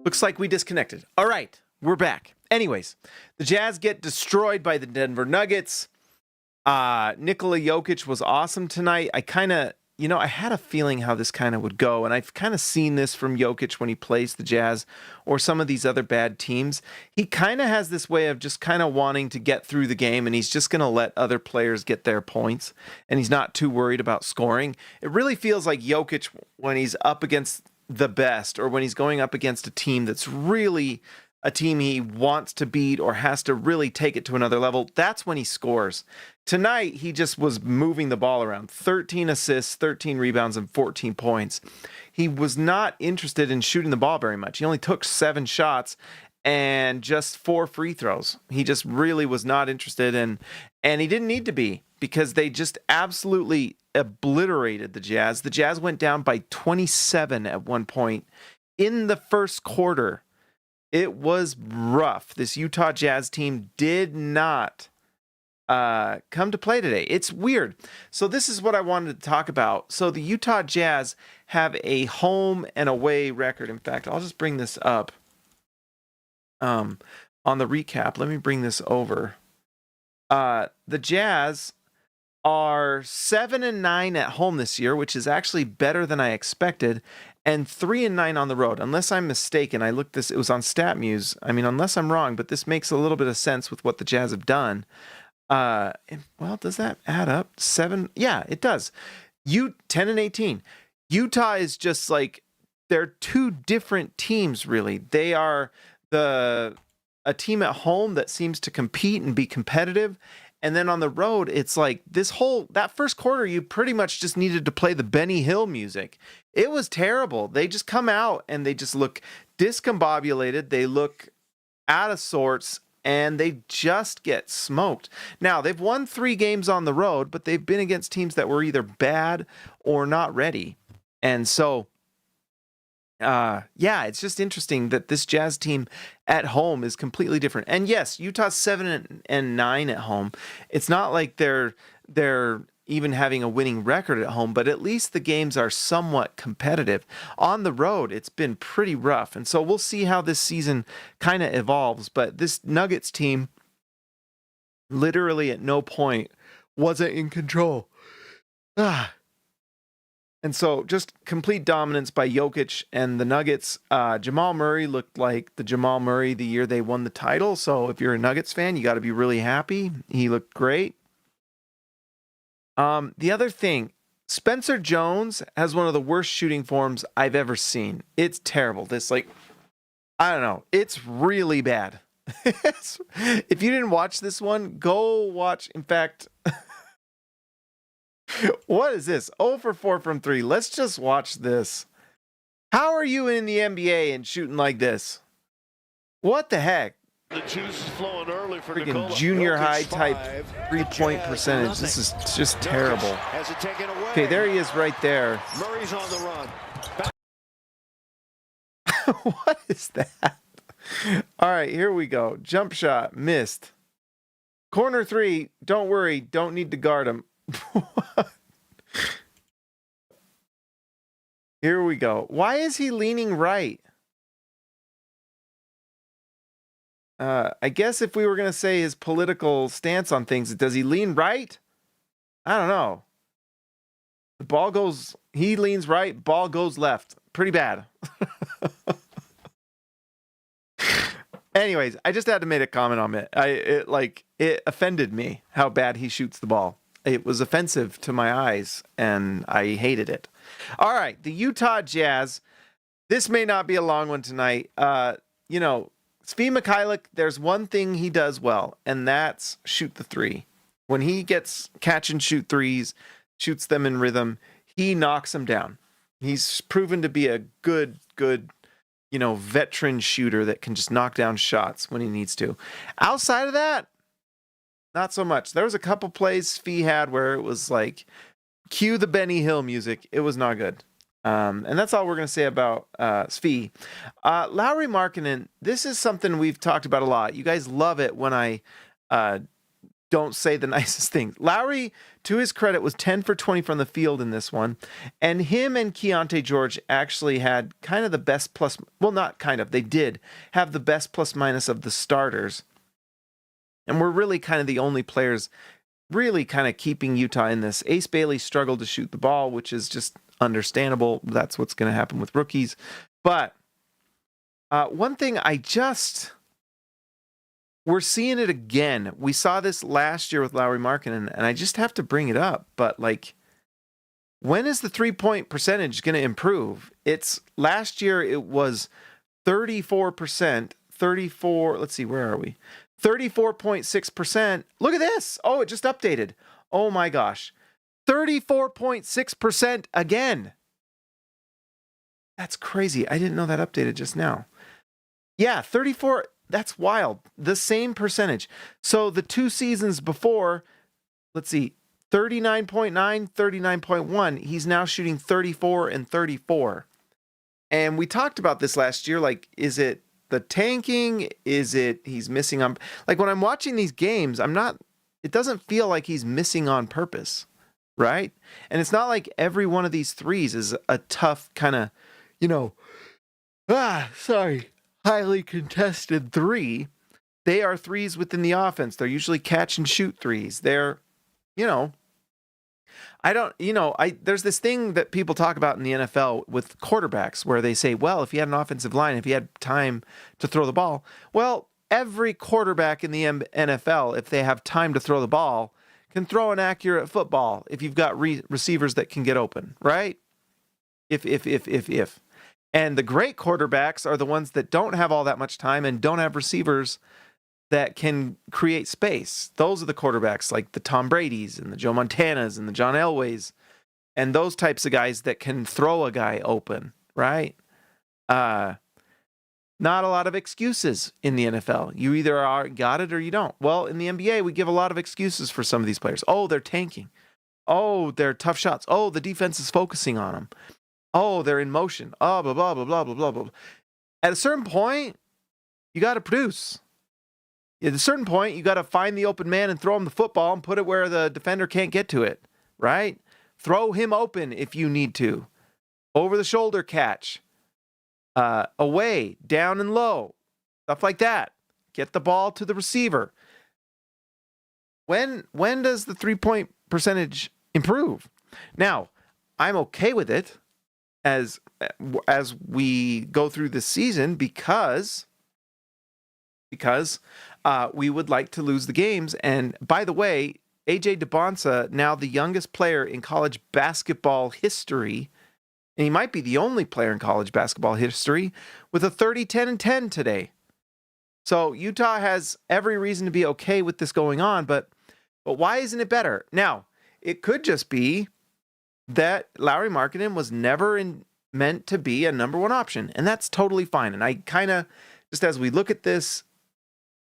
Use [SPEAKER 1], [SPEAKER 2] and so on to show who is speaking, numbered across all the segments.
[SPEAKER 1] Looks like we disconnected. All right, we're back. Anyways, the Jazz get destroyed by the Denver Nuggets. Nikola Jokic was awesome tonight. I kind of, I had a feeling how this kind of would go, and I've kind of seen this from Jokic when he plays the Jazz or some of these other bad teams. He kind of has this way of just kind of wanting to get through the game, and he's just going to let other players get their points, and he's not too worried about scoring. It really feels like Jokic when he's up against the best, or when he's going up against a team that's really a team he wants to beat or has to really take it to another level, that's when he scores. Tonight, he just was moving the ball around. 13 assists, 13 rebounds, and 14 points. He was not interested in shooting the ball very much. He only took 7 shots and just 4 free throws. He just really was not interested in, and he didn't need to be, because they just absolutely obliterated the Jazz. The Jazz went down by 27 at one point in the first quarter. It was rough. This Utah Jazz team did not come to play today. It's weird. So this is what I wanted to talk about. So the Utah Jazz have a home and away record. In fact, I'll just bring this up on the recap. Let me bring this over. The Jazz are 7-9 at home this year, which is actually better than I expected, and 3-9 on the road. Unless I'm mistaken, I looked this. It was on StatMuse. I mean, unless I'm wrong, but this makes a little bit of sense with what the Jazz have done. Well, does that add up? 7? Yeah, it does. 10-18. Utah is just like, they're two different teams, really. They are a team at home that seems to compete and be competitive. And then on the road, it's like that first quarter, you pretty much just needed to play the Benny Hill music. It was terrible. They just come out and they just look discombobulated. They look out of sorts, and they just get smoked. Now, they've won 3 games on the road, but they've been against teams that were either bad or not ready. And so, it's just interesting that this Jazz team at home is completely different. And yes, Utah's 7-9 at home. It's not like they're even having a winning record at home, but at least the games are somewhat competitive. On the road, it's been pretty rough. And so we'll see how this season kind of evolves. But this Nuggets team literally at no point wasn't in control. And so just complete dominance by Jokic and the Nuggets. Jamal Murray looked like the Jamal Murray the year they won the title. So if you're a Nuggets fan, you got to be really happy. He looked great. The other thing, Spencer Jones has one of the worst shooting forms I've ever seen. It's terrible. I don't know. It's really bad. If you didn't watch this one, go watch. In fact, what is this? 0 for 4 from 3. Let's just watch this. How are you in the NBA and shooting like this? What the heck?
[SPEAKER 2] The juice is flowing early for
[SPEAKER 1] Freaking
[SPEAKER 2] Nikola.
[SPEAKER 1] junior high
[SPEAKER 2] Jokic
[SPEAKER 1] type 3-point percentage. This is just terrible.
[SPEAKER 2] Has it taken away.
[SPEAKER 1] Okay, there he is right there.
[SPEAKER 2] Murray's on the run.
[SPEAKER 1] What is that? All right, here we go. Jump shot, missed. Corner 3, don't worry, don't need to guard him. Here we go. Why is he leaning right? I guess if we were going to say his political stance on things, does he lean right? I don't know. He leans right, ball goes left. Pretty bad. Anyways, I just had to make a comment on it. It offended me how bad he shoots the ball. It was offensive to my eyes, and I hated it. All right, the Utah Jazz. This may not be a long one tonight. Svi Mykhailiuk, there's one thing he does well, and that's shoot the 3. When he gets catch and shoot threes, shoots them in rhythm, he knocks them down. He's proven to be a good, veteran shooter that can just knock down shots when he needs to. Outside of that, not so much. There was a couple plays Svi had where it was like, cue the Benny Hill music. It was not good. And that's all we're going to say about Svi. Lauri Markkanen, this is something we've talked about a lot. You guys love it when I don't say the nicest thing. Lauri, to his credit, was 10 for 20 from the field in this one. And him and Keyonte George actually had kind of the best plus, well, not kind of, they did have the best plus minus of the starters. And we're really kind of the only players really kind of keeping Utah in this. Ace Bailey struggled to shoot the ball, which is just understandable. That's what's going to happen with rookies. But one thing we're seeing it again. We saw this last year with Lauri Markkanen, and I just have to bring it up. But like, when is the 3-point percentage going to improve? It's last year it was 34%, 34. Let's see, where are we? 34.6%. Look at this. Oh, it just updated. Oh my gosh. 34.6% again. That's crazy. I didn't know that updated just now. Yeah, 34. That's wild. The same percentage. So the 2 seasons before, let's see, 39.9, 39.1. He's now shooting 34 and 34. And we talked about this last year. Like, is it the tanking? Is it he's missing on? Like, when I'm watching these games, it doesn't feel like he's missing on purpose, right? And it's not like every one of these threes is a tough kind of, highly contested three. They are threes within the offense. They're usually catch and shoot threes. They're, there's this thing that people talk about in the NFL with quarterbacks where they say, well, if he had an offensive line, if he had time to throw the ball, well, every quarterback in the NFL, if they have time to throw the ball, can throw an accurate football if you've got receivers that can get open, right? If. And the great quarterbacks are the ones that don't have all that much time and don't have receivers that can create space. Those are the quarterbacks like the Tom Brady's and the Joe Montanas and the John Elways and those types of guys that can throw a guy open, right? Not a lot of excuses in the NFL. You either got it or you don't. Well, in the NBA, we give a lot of excuses for some of these players. Oh, they're tanking. Oh, they're tough shots. Oh, the defense is focusing on them. Oh, they're in motion. Oh, blah, blah, blah, blah, blah, blah, blah. At a certain point, you got to produce. At a certain point, you got to find the open man and throw him the football and put it where the defender can't get to it, right? Throw him open if you need to. Over the shoulder catch. Away, down and low. Stuff like that. Get the ball to the receiver. When does the 3-point percentage improve? Now, I'm okay with it as we go through the season because we would like to lose the games. And by the way, AJ DeBonsa, now the youngest player in college basketball history, and he might be the only player in college basketball history, with a 30-10-10 today. So Utah has every reason to be okay with this going on, but why isn't it better? Now, it could just be that Lauri Markkanen was never meant to be a number one option, and that's totally fine. And I kind of, just as we look at this,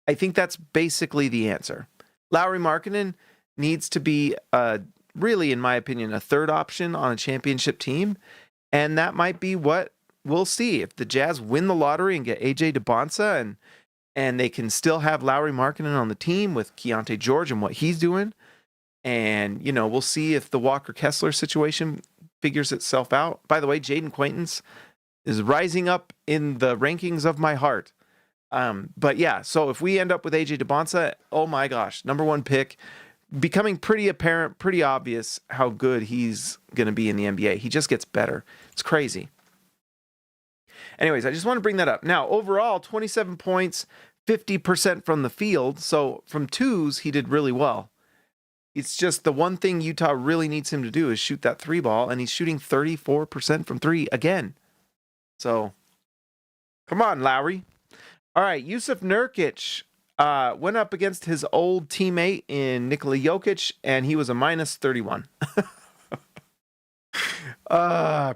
[SPEAKER 1] I think that's basically the answer. Lauri Markkanen needs to be, really, in my opinion, a third option on a championship team, and that might be what we'll see. If the Jazz win the lottery and get AJ DeBonsa, and they can still have Lauri Markkanen on the team with Keyonte George and what he's doing, and, we'll see if the Walker Kessler situation figures itself out. By the way, Jaden Quaintance is rising up in the rankings of my heart. But yeah, so if we end up with AJ DeBonsa, oh my gosh, number one pick, becoming pretty apparent, pretty obvious how good he's going to be in the NBA. He just gets better. It's crazy. Anyways, I just want to bring that up. Now, overall, 27 points, 50% from the field. So from twos, he did really well. It's just the one thing Utah really needs him to do is shoot that 3 ball, and he's shooting 34% from 3 again. So, come on, Lauri. All right, Jusuf Nurkic went up against his old teammate in Nikola Jokic, and he was a minus 31.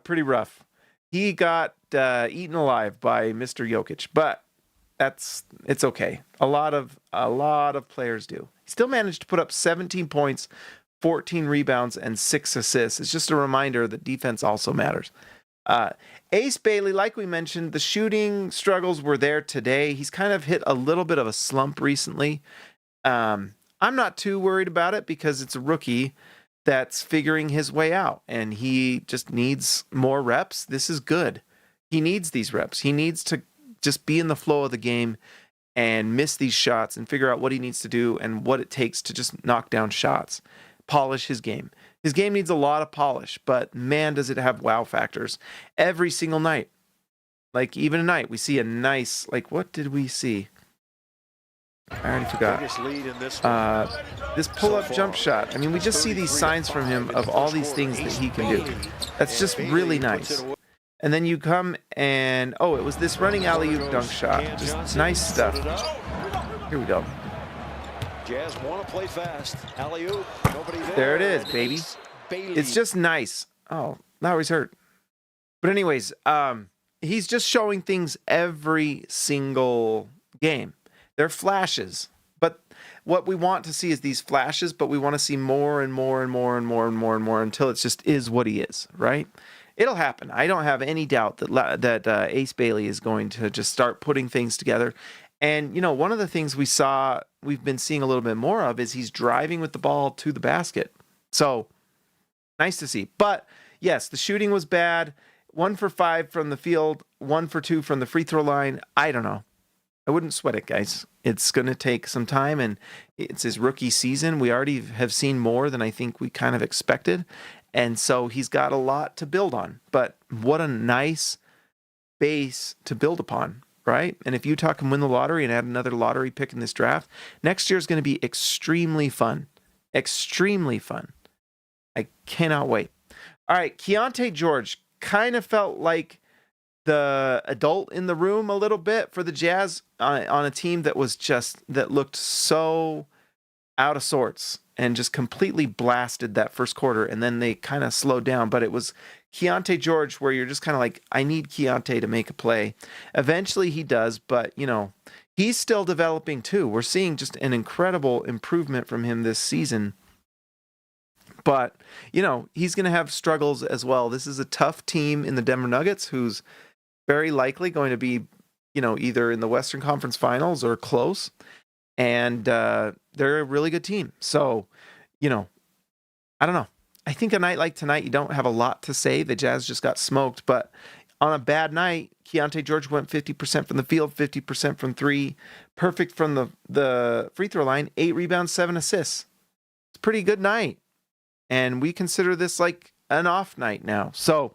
[SPEAKER 1] Pretty rough. He got eaten alive by Mr. Jokic, but it's okay. A lot of players do. He still managed to put up 17 points, 14 rebounds, and 6 assists. It's just a reminder that defense also matters. Ace Bailey, like we mentioned, the shooting struggles were there today. He's kind of hit a little bit of a slump recently. I'm I'm not too worried about it because it's a rookie that's figuring his way out and he just needs more reps. This is good. He needs these reps. He needs to just be in the flow of the game and miss these shots and figure out what he needs to do and what it takes to just knock down shots, polish his game. His game needs a lot of polish, but man, does it have wow factors every single night. Like even tonight, we see a nice, like what did we see? I already forgot. This pull-up jump shot. I mean, we just see these signs from him of all these things that he can do. That's just really nice. And then you come and, oh, it was this running alley-oop dunk shot. Just nice stuff. Here we go.
[SPEAKER 3] Jazz want to play fast. Alley-oop. Nobody there.
[SPEAKER 1] There it is, baby. It's just nice. Oh, Lauri's hurt. But anyways, he's just showing things every single game. They're flashes, but what we want to see is these flashes, but we want to see more and more and more and more and more and more until it just is what he is, right? It'll happen. I don't have any doubt that Ace Bailey is going to just start putting things together. And, you know, one of the things we've been seeing a little bit more of is he's driving with the ball to the basket. So nice to see. But yes, the shooting was bad. 1 for 5 from the field, 1 for 2 from the free throw line. I don't know. I wouldn't sweat it, guys. It's going to take some time, and it's his rookie season. We already have seen more than I think we kind of expected, and so he's got a lot to build on. But what a nice base to build upon, right? And if Utah can win the lottery and add another lottery pick in this draft, next year is going to be extremely fun. Extremely fun. I cannot wait. All right, Keyonte George kind of felt like the adult in the room a little bit for the Jazz on a team that looked so out of sorts and just completely blasted that first quarter, and then they kind of slowed down. But it was Keyonte George where you're just kind of like, I need Keyonte to make a play. Eventually he does, but you know, he's still developing too. We're seeing just an incredible improvement from him this season. But, you know, he's going to have struggles as well. This is a tough team in the Denver Nuggets who's very likely going to be, you know, either in the Western Conference Finals or close. And they're a really good team. So, you know, I don't know. I think a night like tonight, you don't have a lot to say. The Jazz just got smoked. But on a bad night, Keyonte George went 50% from the field, 50% from three, perfect from the free throw line, 8 rebounds, 7 assists. It's a pretty good night. And we consider this like an off night now. So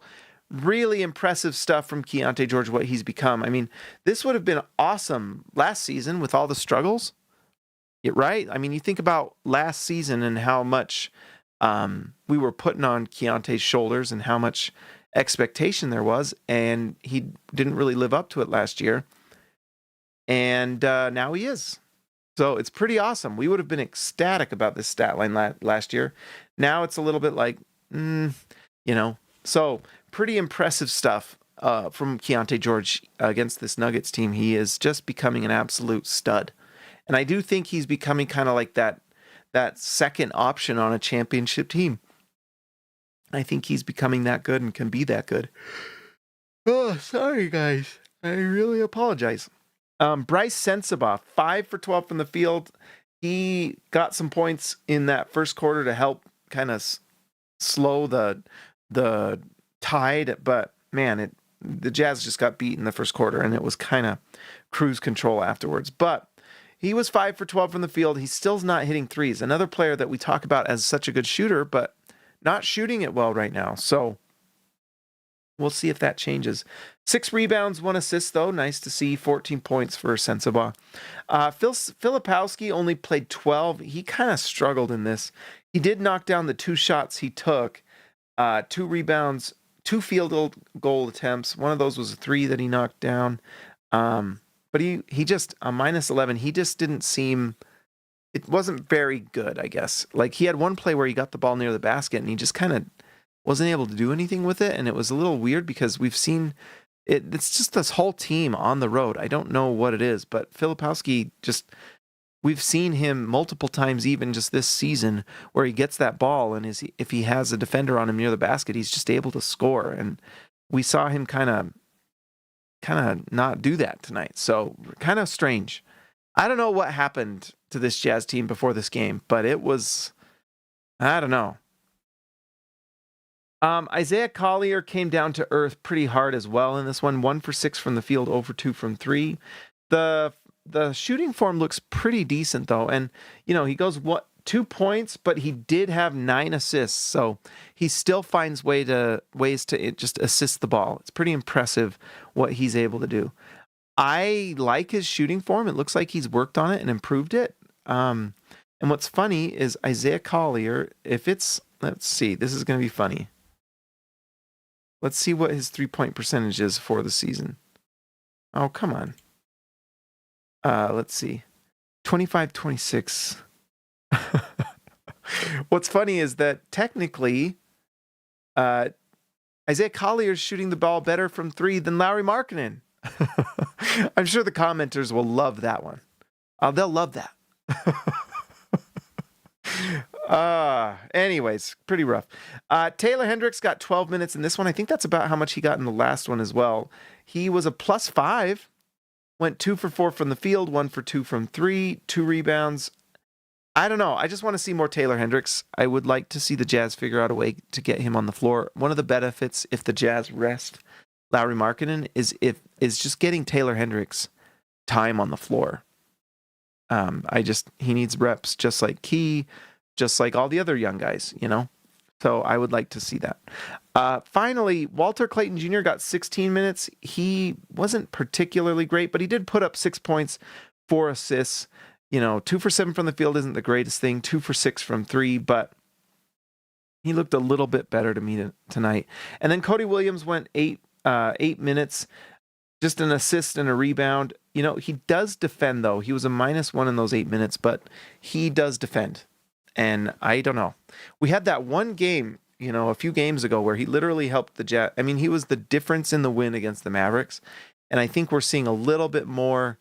[SPEAKER 1] really impressive stuff from Keyonte George, what he's become. I mean, this would have been awesome last season with all the struggles, right? I mean, you think about last season and how much we were putting on Keontae's shoulders and how much expectation there was, and he didn't really live up to it last year. And now he is. So it's pretty awesome. We would have been ecstatic about this stat line last year. Now it's a little bit like, you know. So pretty impressive stuff from Keyonte George against this Nuggets team. He is just becoming an absolute stud. And I do think he's becoming kind of like that second option on a championship team. I think he's becoming that good and can be that good. Oh, sorry, guys. I really apologize. Bryce Sensabaugh, 5 for 12 from the field. He got some points in that first quarter to help kind of slow the tide, but man, the Jazz just got beat in the first quarter, and it was kind of cruise control afterwards. But he was 5 for 12 from the field. He's still not hitting threes. Another player that we talk about as such a good shooter, but not shooting it well right now. So we'll see if that changes. 6 rebounds, 1 assist, though. Nice to see. 14 points for Sensabaugh. Filipowski only played 12. He kind of struggled in this. He did knock down the 2 shots he took. 2 rebounds, 2 field goal attempts. One of those was a 3 that he knocked down. But he just, a minus 11, he just didn't seem, it wasn't very good, I guess. Like, he had one play where he got the ball near the basket, and he just kind of wasn't able to do anything with it. And it was a little weird because we've seen, it's just this whole team on the road. I don't know what it is, but Filipowski just, we've seen him multiple times, even just this season, where he gets that ball, and if he has a defender on him near the basket, he's just able to score. And we saw him kind of not do that tonight. So kind of strange. I don't know what happened to this Jazz team before this game, but it was, I don't know. Isaiah Collier came down to earth pretty hard as well in this one. 1 for 6 from the field, 0 for 2 from 3. The shooting form looks pretty decent though, and he goes 2 points, but he did have 9 assists, so he still finds ways to just assist the ball. It's pretty impressive what he's able to do. I like his shooting form. It looks like he's worked on it and improved it. And what's funny is Isaiah Collier, let's see, this is going to be funny. Let's see what his 3-point percentage is for the season. Oh, come on. Let's see. 25-26. What's funny is that technically, Isaiah Collier is shooting the ball better from 3 than Lauri Markkanen. I'm sure the commenters will love that one. They'll love that. Anyways, pretty rough. Taylor Hendricks got 12 minutes in this one. I think that's about how much he got in the last one as well. He was a +5, went 2 for 4 from the field, 1 for 2 from 3, 2 rebounds. I don't know. I just want to see more Taylor Hendricks. I would like to see the Jazz figure out a way to get him on the floor. One of the benefits if the Jazz rest Lauri Markkanen is just getting Taylor Hendricks time on the floor. He needs reps just like Key, just like all the other young guys, So I would like to see that. Finally, Walter Clayton Jr. got 16 minutes. He wasn't particularly great, but he did put up 6 points, 4 assists. 2 for 7 from the field isn't the greatest thing. 2 for 6 from 3, but he looked a little bit better to me tonight. And then Cody Williams went 8 minutes, just an assist and a rebound. He does defend, though. He was a -1 in those 8 minutes, but he does defend. And I don't know. We had that one game, a few games ago where he literally helped the Jazz. I mean, he was the difference in the win against the Mavericks. And I think we're seeing a little bit more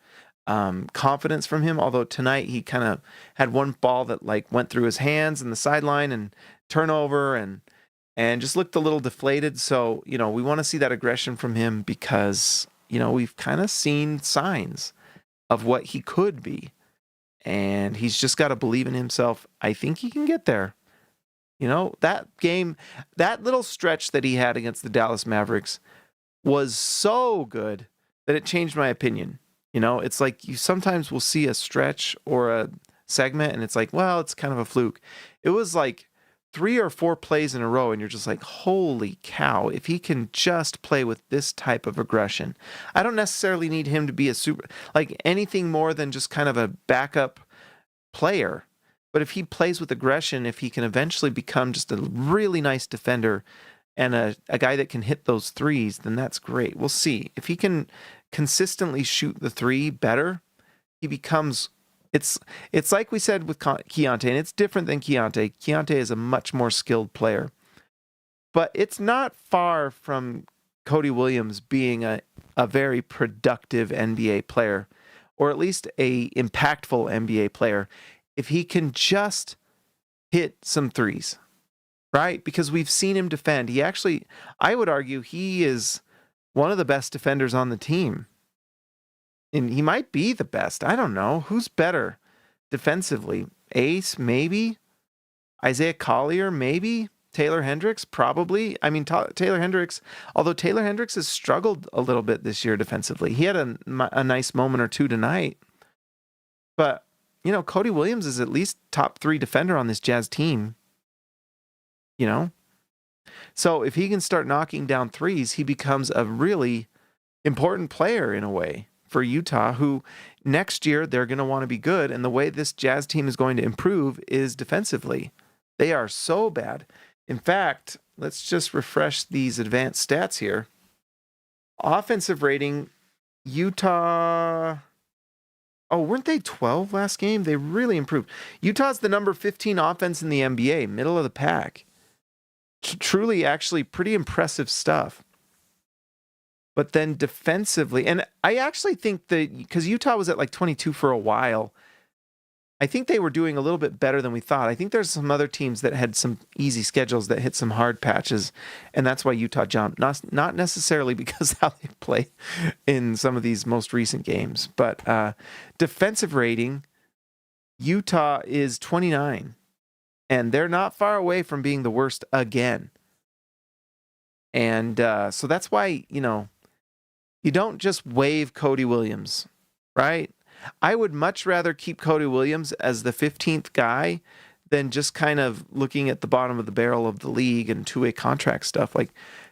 [SPEAKER 1] confidence from him. Although tonight he kind of had one ball that went through his hands in the sideline and turnover and just looked a little deflated. So, we want to see that aggression from him because, we've kind of seen signs of what he could be. And he's just got to believe in himself. I think he can get there. That game, that little stretch that he had against the Dallas Mavericks was so good that it changed my opinion. It's like you sometimes will see a stretch or a segment and it's like, well, it's kind of a fluke. It was like 3 or 4 plays in a row and you're just like, holy cow, if he can just play with this type of aggression. I don't necessarily need him to be anything more than just kind of a backup player. But if he plays with aggression, if he can eventually become just a really nice defender and a guy that can hit those threes, then that's great. We'll see. If he can consistently shoot the 3 better, he becomes... It's like we said with Keyonte, and it's different than Keyonte. Keyonte is a much more skilled player. But it's not far from Cody Williams being a very productive NBA player, or at least a impactful NBA player, if he can just hit some threes, right? Because we've seen him defend. I would argue he is one of the best defenders on the team. And he might be the best. I don't know. Who's better defensively? Ace, maybe. Isaiah Collier, maybe. Taylor Hendricks, probably. I mean, Taylor Hendricks, although Taylor Hendricks has struggled a little bit this year defensively. He had a nice moment or two tonight. But, Cody Williams is at least top 3 defender on this Jazz team. So if he can start knocking down threes, he becomes a really important player in a way for Utah, who next year they're going to want to be good. And the way this Jazz team is going to improve is defensively. They are so bad. In fact, let's just refresh these advanced stats here. Offensive rating, Utah. Oh, weren't they 12 last game? They really improved. Utah's the number 15 offense in the NBA, middle of the pack. Truly, actually, pretty impressive stuff. But then defensively, and I actually think because Utah was at 22 for a while, I think they were doing a little bit better than we thought. I think there's some other teams that had some easy schedules that hit some hard patches, and that's why Utah jumped. Not necessarily because how they play in some of these most recent games, but defensive rating, Utah is 29, and they're not far away from being the worst again. And so that's why, you don't just waive Cody Williams, right? I would much rather keep Cody Williams as the 15th guy than just kind of looking at the bottom of the barrel of the league and two-way contract stuff. Like,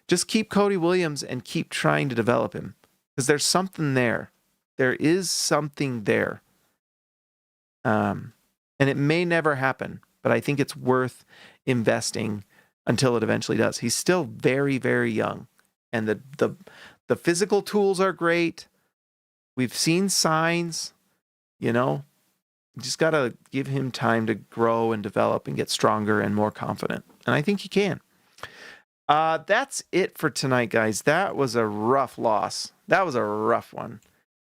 [SPEAKER 1] just keep Cody Williams and keep trying to develop him because there's something there. There is something there. And it may never happen, but I think it's worth investing until it eventually does. He's still very, very young, and the physical tools are great. We've seen signs, you just got to give him time to grow and develop and get stronger and more confident. And I think he can. That's it for tonight, guys. That was a rough loss. That was a rough one.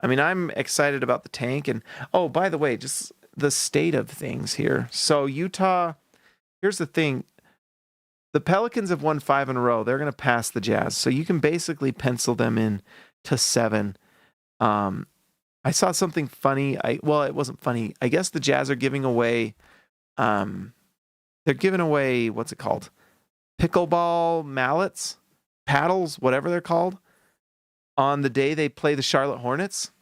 [SPEAKER 1] I mean, I'm excited about the tank. And, oh, by the way, just the state of things here. So Utah, here's the thing. The Pelicans have won 5 in a row. They're going to pass the Jazz. So you can basically pencil them in to 7. I saw something funny. Well, it wasn't funny. I guess the Jazz are giving away, they're giving away, what's it called? Pickleball mallets, paddles, whatever they're called, on the day they play the Charlotte Hornets.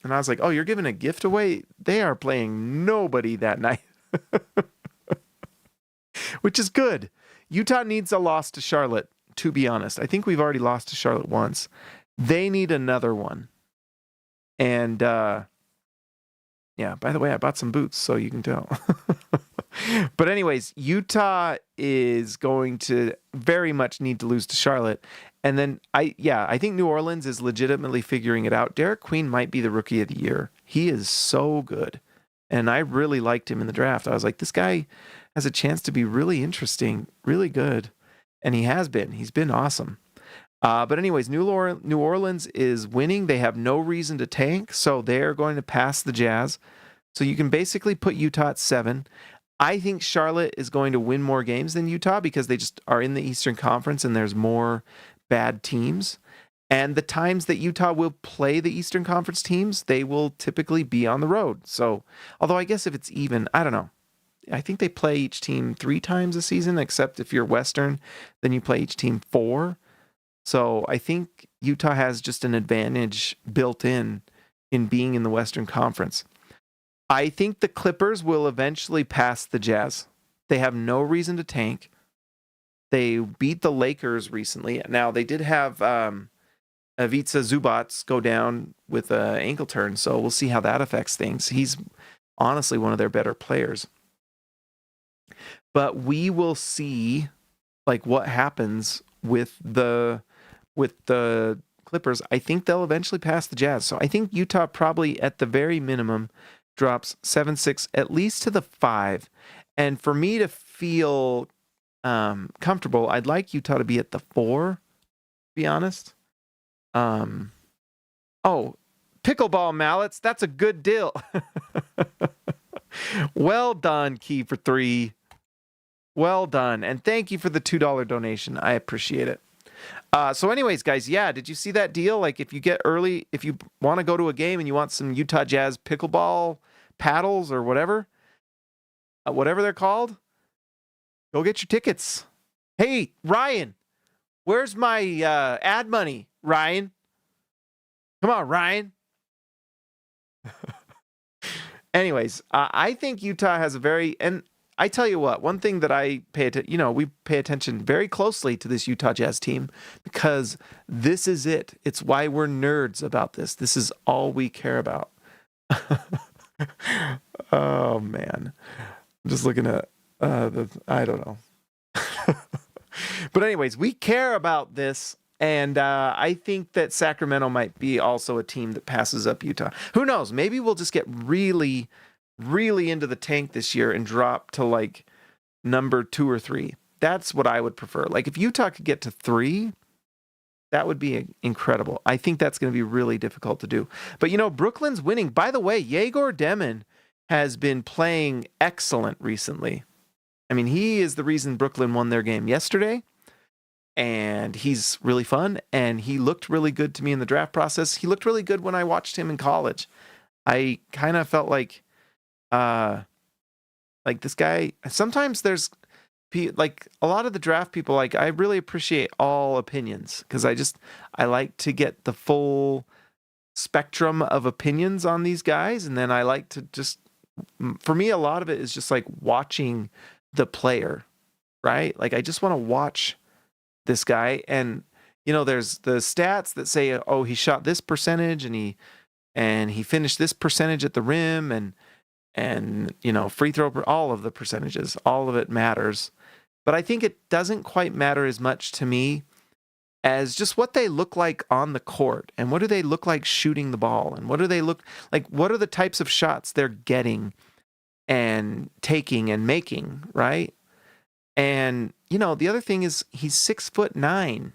[SPEAKER 1] And I was like, oh, you're giving a gift away? They are playing nobody that night, which is good. Utah needs a loss to Charlotte, to be honest. I think we've already lost to Charlotte once. They need another one. And, yeah, by the way, I bought some boots, so you can tell. But anyways, Utah is going to very much need to lose to Charlotte. And then, I think New Orleans is legitimately figuring it out. Derek Queen might be the rookie of the year. He is so good. And I really liked him in the draft. I was like, this guy has a chance to be really interesting, really good. And he has been. He's been awesome. But anyways, New Orleans is winning. They have no reason to tank, so they're going to pass the Jazz. So you can basically put Utah at 7. I think Charlotte is going to win more games than Utah because they just are in the Eastern Conference and there's more bad teams. And the times that Utah will play the Eastern Conference teams, they will typically be on the road. So, although I guess if it's even, I don't know. I think they play each team 3 times a season, except if you're Western, then you play each team 4. So I think Utah has just an advantage built in being in the Western Conference. I think the Clippers will eventually pass the Jazz. They have no reason to tank. They beat the Lakers recently. Now, they did have Ivica Zubac go down with an ankle turn, so we'll see how that affects things. He's honestly one of their better players. But we will see what happens with the Clippers. I think they'll eventually pass the Jazz. So I think Utah probably at the very minimum drops 7-6 at least to the 5. And for me to feel comfortable, I'd like Utah to be at the 4, to be honest. Oh, pickleball mallets. That's a good deal. Well done, Key for 3. Well done. And thank you for the $2 donation. I appreciate it. So anyways, guys, did you see that deal? If you get early, if you want to go to a game and you want some Utah Jazz pickleball paddles or whatever they're called, go get your tickets. Hey, Ryan, where's my ad money, Ryan? Come on, Ryan. Anyways, I think Utah has and I tell you what, one thing that I we pay attention very closely to this Utah Jazz team because this is it. It's why we're nerds about this. This is all we care about. Oh man, I'm just looking at I don't know. But anyways, we care about this. And I think that Sacramento might be also a team that passes up Utah. Who knows? Maybe we'll just get really, really into the tank this year and drop to number 2 or 3. That's what I would prefer. If Utah could get to 3, that would be incredible. I think that's going to be really difficult to do. But, Brooklyn's winning. By the way, Yegor Demon has been playing excellent recently. I mean, he is the reason Brooklyn won their game yesterday. And he's really fun, and he looked really good to me in the draft process. He looked really good when I watched him in college. I kind of felt like Like this guy, sometimes there's like a lot of the draft people, like I really appreciate all opinions because I like to get the full spectrum of opinions on these guys. And then I like to just, for me, a lot of it is just like watching the player, right? Like I just want to watch this guy. And, there's the stats that say, oh, he shot this percentage and he finished this percentage at the rim and free throw, all of the percentages, all of it matters. But I think it doesn't quite matter as much to me as just what they look like on the court and what do they look like shooting the ball and what do they look like, what are the types of shots they're getting and taking and making, right? And, the other thing is he's 6'9".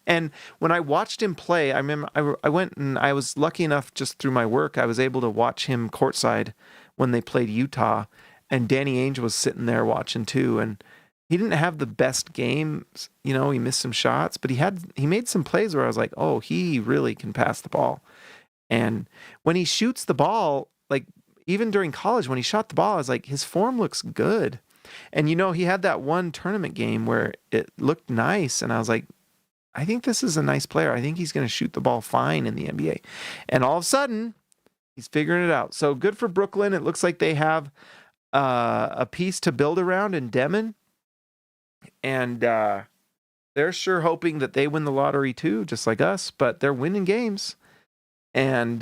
[SPEAKER 1] And when I watched him play, I remember I went and I was lucky enough just through my work, I was able to watch him courtside when they played Utah, and Danny Ainge was sitting there watching too. And he didn't have the best games, he missed some shots, but he made some plays where I was like, oh, he really can pass the ball. And when he shoots the ball, like even during college, when he shot the ball, I was like, his form looks good. And he had that one tournament game where it looked nice, and I was like, I think this is a nice player. I think he's going to shoot the ball fine in the NBA. And all of a sudden, he's figuring it out. So good for Brooklyn. It looks like they have a piece to build around in Demon. And they're sure hoping that they win the lottery too, just like us. But they're winning games. And,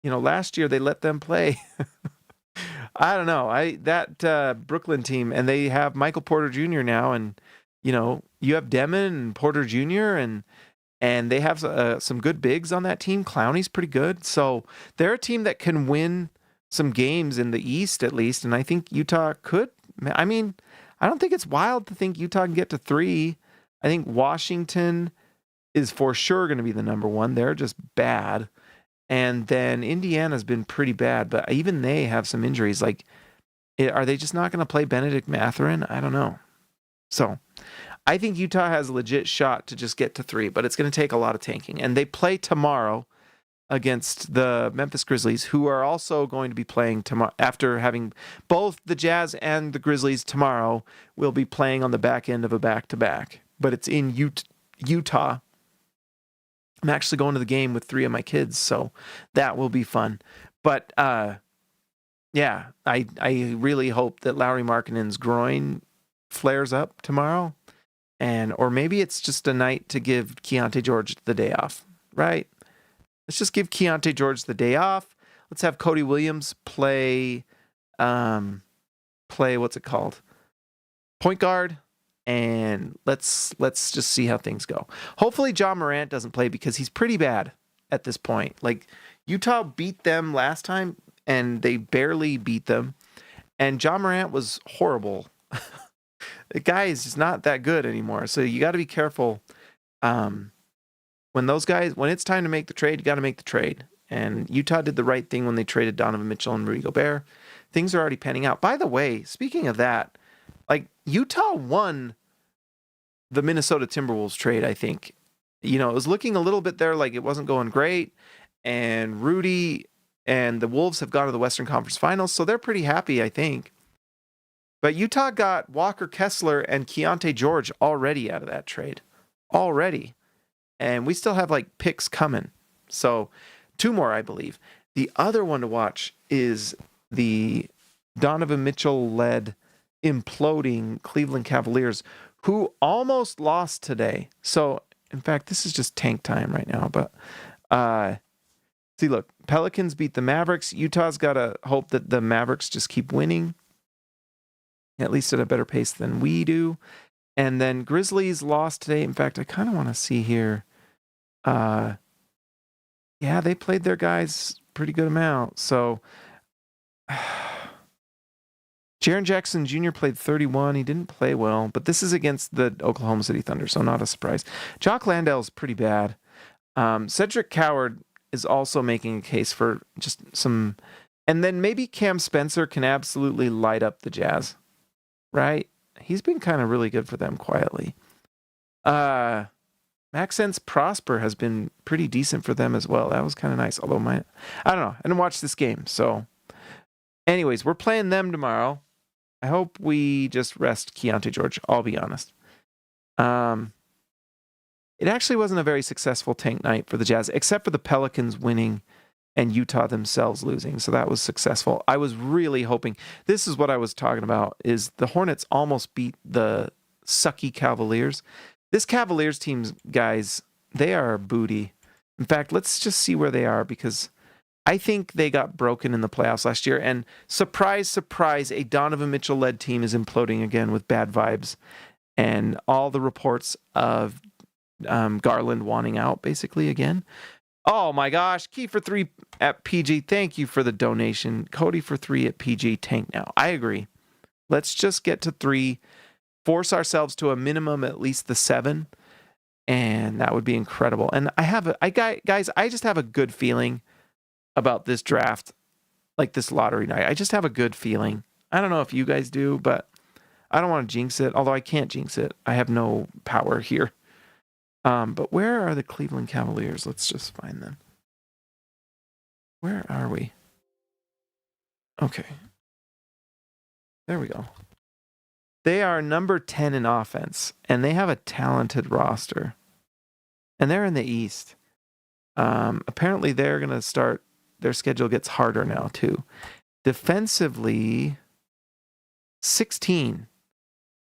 [SPEAKER 1] last year they let them play. I don't know. That Brooklyn team, and they have Michael Porter Jr. now. And, you have Demon and Porter Jr. and they have some good bigs on that team. Clowney's pretty good. So they're a team that can win some games in the East at least. And I think Utah could. I mean, I don't think it's wild to think Utah can get to 3. I think Washington is for sure going to be the number 1. They're just bad. And then Indiana's been pretty bad, but even they have some injuries. Like, are they just not going to play Benedict Mathurin? I don't know. So I think Utah has a legit shot to just get to 3, but it's going to take a lot of tanking. And they play tomorrow against the Memphis Grizzlies, who are also going to be playing tomorrow. After having both the Jazz and the Grizzlies tomorrow, will be playing on the back end of a back-to-back. But it's in Utah. I'm actually going to the game with 3 of my kids, so that will be fun. But yeah, I really hope that Lauri Markkanen's groin flares up tomorrow, or maybe it's just a night to give Keyonte George the day off, right? Let's just give Keyonte George the day off. Let's have Cody Williams play what's it called? Point guard. And let's just see how things go. Hopefully John Morant doesn't play because he's pretty bad at this point. Like, Utah beat them last time and they barely beat them. And John Morant was horrible. The guy is just not that good anymore. So you got to be careful. When it's time to make the trade, you got to make the trade. And Utah did the right thing when they traded Donovan Mitchell and Rudy Gobert. Things are already panning out. By the way, speaking of that, like, Utah won the Minnesota Timberwolves trade, I think. It was looking a little bit there like it wasn't going great. And Rudy and the Wolves have gone to the Western Conference Finals, so they're pretty happy, I think. But Utah got Walker Kessler and Keyonte George already out of that trade. Already. And we still have, like, picks coming. So 2 more, I believe. The other one to watch is the Donovan Mitchell-led imploding Cleveland Cavaliers, who almost lost today. So, in fact, this is just tank time right now. But see, look, Pelicans beat the Mavericks. Utah's got to hope that the Mavericks just keep winning, at least at a better pace than we do. And then Grizzlies lost today. In fact, I kind of want to see here. Yeah, they played their guys pretty good amount. So Jaren Jackson Jr. played 31. He didn't play well, but this is against the Oklahoma City Thunder, so not a surprise. Jock Landale's pretty bad. Cedric Coward is also making a case for just some... And then maybe Cam Spencer can absolutely light up the Jazz, right? He's been kind of really good for them quietly. Maxence Prosper has been pretty decent for them as well. That was kind of nice, although I don't know. I didn't watch this game, so... Anyways, we're playing them tomorrow. I hope we just rest Keyonte George. I'll be honest. It actually wasn't a very successful tank night for the Jazz, except for the Pelicans winning and Utah themselves losing. So that was successful. I was really hoping, this is what I was talking about, is the Hornets almost beat the sucky Cavaliers. This Cavaliers team, guys, they are booty. In fact, let's just see where they are, because I think they got broken in the playoffs last year. And surprise, surprise, a Donovan Mitchell-led team is imploding again with bad vibes. And all the reports of Garland wanting out, basically, again. Oh, my gosh. Key for 3 at PG. Thank you for the donation. Cody for 3 at PG. Tank now. I agree. Let's just get to 3. Force ourselves to a minimum at least the 7. And that would be incredible. And guys, I just have a good feeling about this draft, like this lottery night. I just have a good feeling. I don't know if you guys do, but I don't want to jinx it, although I can't jinx it. I have no power here. But where are the Cleveland Cavaliers? Let's just find them. Where are we? Okay. There we go. They are number 10 in offense, and they have a talented roster. And they're in the East. Apparently, they're going to start, their schedule gets harder now, too. Defensively, 16.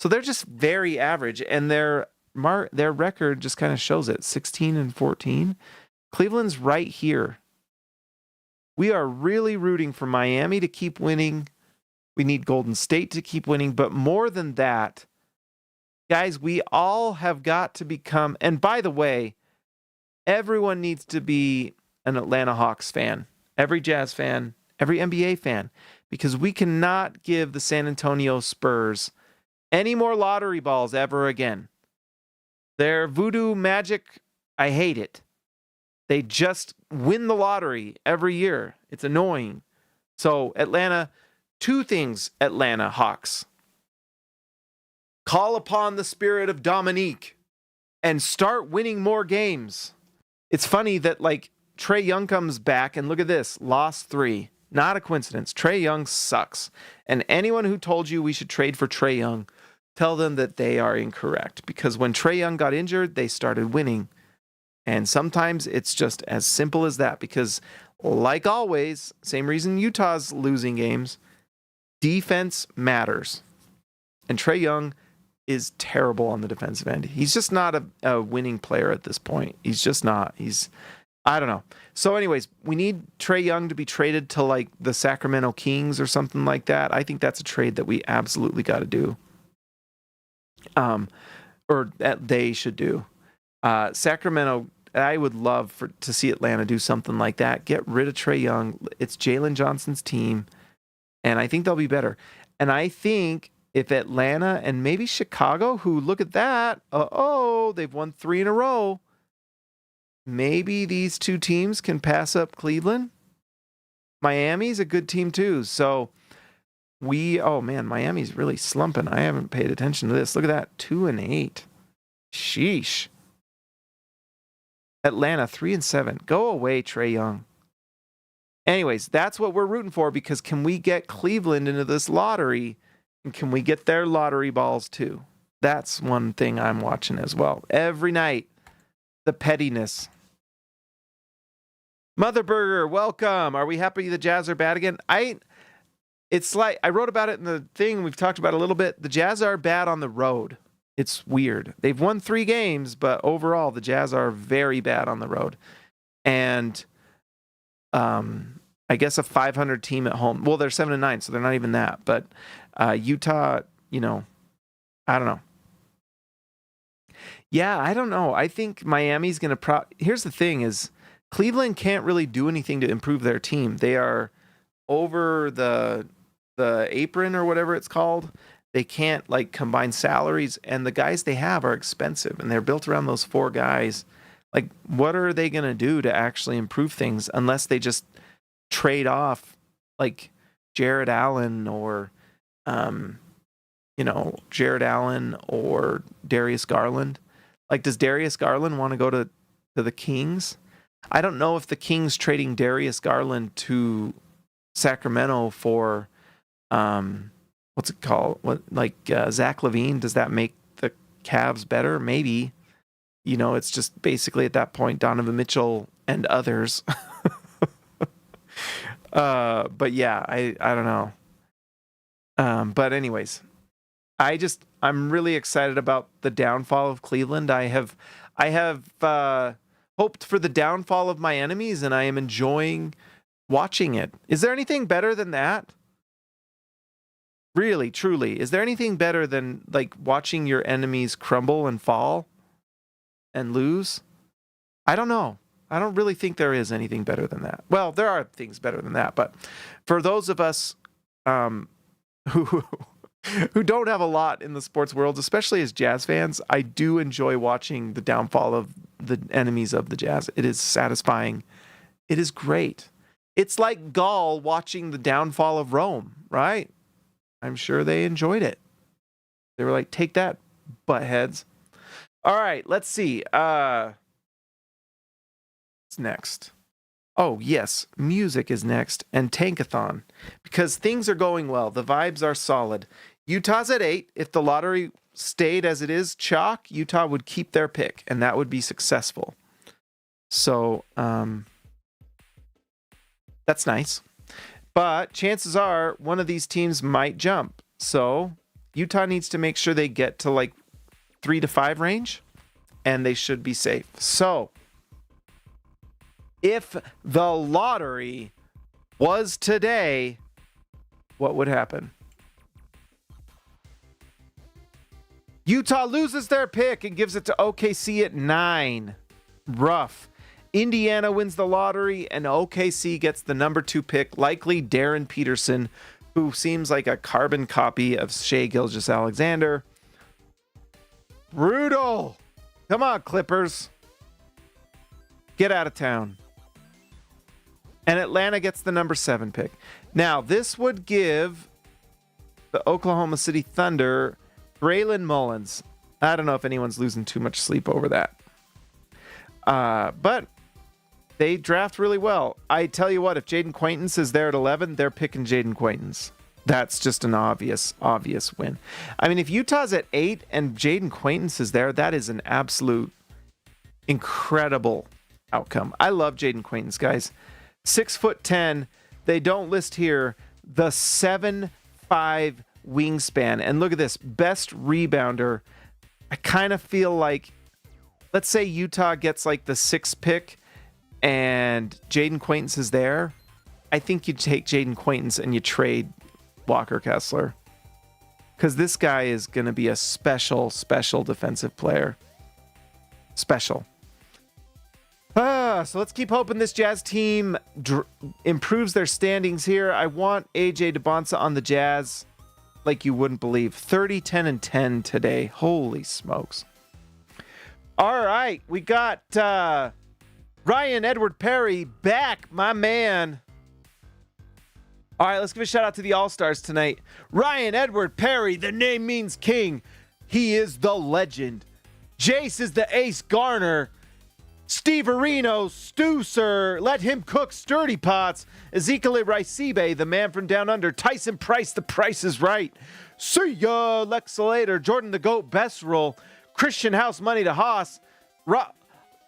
[SPEAKER 1] So they're just very average, and their record just kind of shows it, 16-14. Cleveland's right here. We are really rooting for Miami to keep winning. We need Golden State to keep winning. But more than that, guys, we all have got to become, and by the way, everyone needs to be an Atlanta Hawks fan, every Jazz fan, every NBA fan, because we cannot give the San Antonio Spurs any more lottery balls ever again. Their voodoo magic, I hate it. They just win the lottery every year. It's annoying. So Atlanta, 2 things, Atlanta Hawks. Call upon the spirit of Dominique and start winning more games. It's funny that, like, Trae Young comes back, and look at this, lost 3. Not a coincidence. Trae Young sucks. And anyone who told you we should trade for Trae Young, tell them that they are incorrect, because when Trae Young got injured, they started winning. And sometimes it's just as simple as that, because like always, same reason Utah's losing games, defense matters. And Trae Young is terrible on the defensive end. He's just not a winning player at this point. He's just not. I don't know. So anyways, we need Trae Young to be traded to like the Sacramento Kings or something like that. I think that's a trade that we absolutely got to do. Or that they should do. Sacramento, I would love to see Atlanta do something like that. Get rid of Trae Young. It's Jalen Johnson's team, and I think they'll be better. And I think if Atlanta and maybe Chicago, who, look at that, they've won 3 in a row, maybe these 2 teams can pass up Cleveland. Miami's a good team too. So Miami's really slumping. I haven't paid attention to this. Look at that, 2-8. Sheesh. Atlanta 3-7. Go away, Trae Young. Anyways, that's what we're rooting for, because can we get Cleveland into this lottery, and can we get their lottery balls too? That's one thing I'm watching as well. Every night, the pettiness. Mother Burger, welcome. Are we happy the Jazz are bad again? It's like, I wrote about it in the thing, we've talked about it a little bit. The Jazz are bad on the road. It's weird. They've won 3 games, but overall, the Jazz are very bad on the road. And I guess a 500 team at home. Well, they're 7-9, so they're not even that. But Utah, I don't know. Yeah, I don't know. I think Miami's going to here's the thing is, Cleveland can't really do anything to improve their team. They are over the apron or whatever it's called. They can't like combine salaries, and the guys they have are expensive, and they're built around those 4 guys. Like, what are they going to do to actually improve things unless they just trade off like Jared Allen or Darius Garland? Like, does Darius Garland want to go to the Kings? I don't know if the Kings trading Darius Garland to Sacramento for what's it called? Zach LaVine? Does that make the Cavs better? Maybe. It's just basically at that point Donovan Mitchell and others. But yeah, I don't know. But anyways, I'm really excited about the downfall of Cleveland. I have hoped for the downfall of my enemies, and I am enjoying watching it. Is there anything better than that? Really, truly, is there anything better than watching your enemies crumble and fall and lose? I don't know. I don't really think there is anything better than that. Well, there are things better than that, but for those of us who don't have a lot in the sports world, especially as Jazz fans, I do enjoy watching the downfall of the enemies of the Jazz. It is satisfying. It is great. It's like Gaul watching the downfall of Rome, right? I'm sure they enjoyed it. They were like, take that, buttheads. All right, let's see. What's next? Oh, yes, music is next, and Tankathon, because things are going well. The vibes are solid. Utah's at 8. If the lottery stayed as it is, chalk, Utah would keep their pick, and that would be successful. So, that's nice. But chances are one of these teams might jump. So Utah needs to make sure they get to 3 to 5 range, and they should be safe. So if the lottery was today, what would happen? Utah loses their pick and gives it to OKC at 9. Rough. Indiana wins the lottery, and OKC gets the number 2 pick, likely Darren Peterson, who seems like a carbon copy of Shai Gilgeous-Alexander. Brutal. Come on, Clippers. Get out of town. And Atlanta gets the number 7 pick. Now, this would give the Oklahoma City Thunder Braylon Mullins. I don't know if anyone's losing too much sleep over that. But they draft really well. I tell you what, if Jaden Quaintance is there at 11, they're picking Jaden Quaintance. That's just an obvious win. I mean, if Utah's at 8 and Jaden Quaintance is there, that is an absolute incredible outcome. I love Jaden Quaintance, guys. 6'10". They don't list here the 7'5" wingspan. And look at this, best rebounder. I kind of feel like, let's say Utah gets the 6th pick and Jaden Quaintance is there. I think you take Jaden Quaintance and you trade Walker Kessler, because this guy is going to be a special defensive player. Special. So let's keep hoping this Jazz team improves their standings here. I want AJ DeBonsa on the Jazz like you wouldn't believe. 30, 10, and 10 today. Holy smokes. All right, we got Ryan Edward Perry back, my man. All right, let's give a shout out to the All-Stars tonight. Ryan Edward Perry, the name means king. He is the legend. Jace is the ace Garner. Steve Areno, Stu Sir, let him cook sturdy pots. Ezekiel Raicibe, the man from down under. Tyson Price, the price is right. See ya, Lex Slater, Jordan the Goat, best roll. Christian House, money to Haas.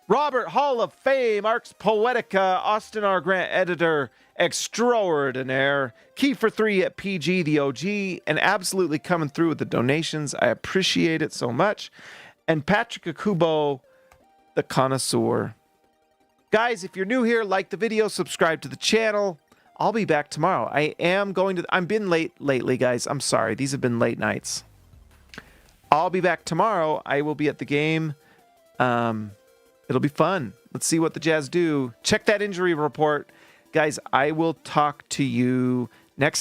[SPEAKER 1] Robert Hall of Fame, Arcs Poetica, Austin R. Grant, editor extraordinaire. Key for 3 at PG, the OG, and absolutely coming through with the donations. I appreciate it so much. And Patrick Akubo, the connoisseur. Guys, if you're new here, like the video, subscribe to the channel. I'll be back tomorrow. I've been late lately, guys. I'm sorry. These have been late nights. I'll be back tomorrow. I will be at the game. It'll be fun. Let's see what the Jazz do. Check that injury report. Guys, I will talk to you next time.